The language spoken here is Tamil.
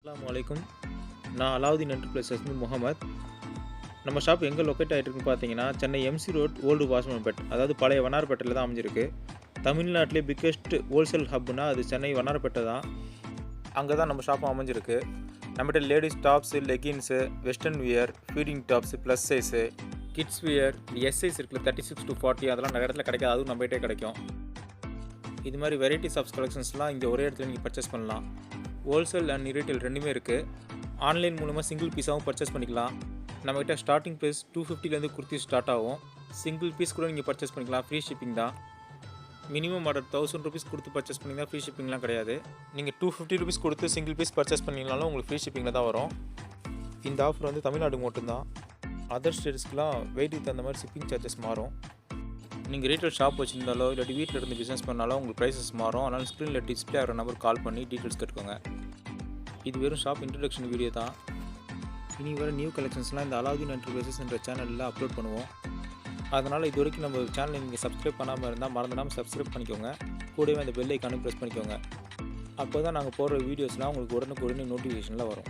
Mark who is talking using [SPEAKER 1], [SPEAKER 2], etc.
[SPEAKER 1] Assalamualaikum. நான் Alaudeen Enterprises முகமது. நம்ம ஷாப் எங்கே லொக்கேட் ஆகிட்டுருக்குன்னு பார்த்தீங்கன்னா சென்னை M.C Road ஓல்டு வாஷர்மென்பெட், அதாவது பழைய வண்ணாரப்பேட்டையில் தான் அமைஞ்சிருக்கு. தமிழ்நாட்டிலே பிக்கெஸ்ட் ஹோல்சேல் ஹப்னா அது சென்னை வண்ணாரப்பேட்டை தான். அங்கே தான் நம்ம ஷாப்பும் அமைஞ்சிருக்கு. நம்மகிட்ட ladies tops, leggings, western wear, feeding tops, plus size, kids wear, S size இருக்குல்ல 36 to 40, அதெல்லாம் நிறைய இடத்துல கிடைக்காது, அதுவும் நம்மகிட்டே கிடைக்கும். இது மாதிரி வெரைட்டிஸ் ஆஃப் கலெக்ஷன்ஸ்லாம் இங்கே ஒரே இடத்துல நீங்கள் பர்ச்சேஸ் பண்ணலாம். ஹோல்சேல் அண்ட் ரீட்டைல் ரெண்டுமே இருக்குது. ஆன்லைன் மூலமாக சிங்கிள் பீஸாகவும் பர்ச்சேஸ் பண்ணிக்கலாம். நம்மகிட்ட ஸ்டார்டிங் ப்ரைஸ் 250லேருந்து kurtis ஸ்டார்ட் ஆகும். சிங்கிள் பீஸ் கூட நீங்கள் பர்ச்சேஸ் பண்ணிக்கலாம், ஃப்ரீ ஷிப்பிங் தான். மினிமம் ஆர்டர் 1000 rupees கொடுத்து பர்ச்சேஸ் பண்ணிங்கன்னா ஃப்ரீ ஷிப்பிங்லாம் கிடையாது. நீங்கள் 250 rupees கொடுத்து சிங்கிள் பீஸ் பர்ச்சேஸ் பண்ணிங்கனாலும் உங்களுக்கு ஃப்ரீ ஷிப்பிங்கில் தான் வரும். இந்த ஆஃபர் வந்து தமிழ்நாடுக்கு மட்டும்தான். அதர் ஸ்டேட்ஸ்க்குலாம் வெயிட்டுக்கு தகுந்த மாதிரி ஷிப்பிங் சார்ஜஸ் மாறும். நீங்கள் ரீட்டைல் ஷாப் வச்சுருந்தாலோ இல்லாட்டி வீட்டில் இருந்து பிஸ்னஸ் பண்ணாலும் உங்களுக்கு ப்ரைஸஸ் மாறும். அதனால் ஸ்க்ரீனில் டிஸ்பிளே ஆகிற நம்பர் கால் பண்ணி டீட்டெயில்ஸ் கேட்டுக்கோங்க. இது வெறும் ஷாப் இன்ட்ரடக்ஷன் வீடியோ தான். இனி வர நியூ கலெக்ஷன்ஸ்லாம் இந்த Alaudeen Enterprises என்ற சேனலில் அப்லோட் பண்ணுவோம். அதனால் இது வரைக்கும் நம்ம சேனலை நீங்கள் சப்ஸ்கிரைப் பண்ணாமல் இருந்தால் மறந்துடாமல் சப்ஸ்கிரைப் பண்ணிக்கோங்க. கூடவே அந்த பெல் ஐக்கானும் ப்ரெஸ் பண்ணிக்கோங்க. அப்போ தான் நாங்கள் போடுற வீடியோஸ்லாம் உங்களுக்கு உடனுக்குடனே நோட்டிஃபிகேஷனில் வரும்.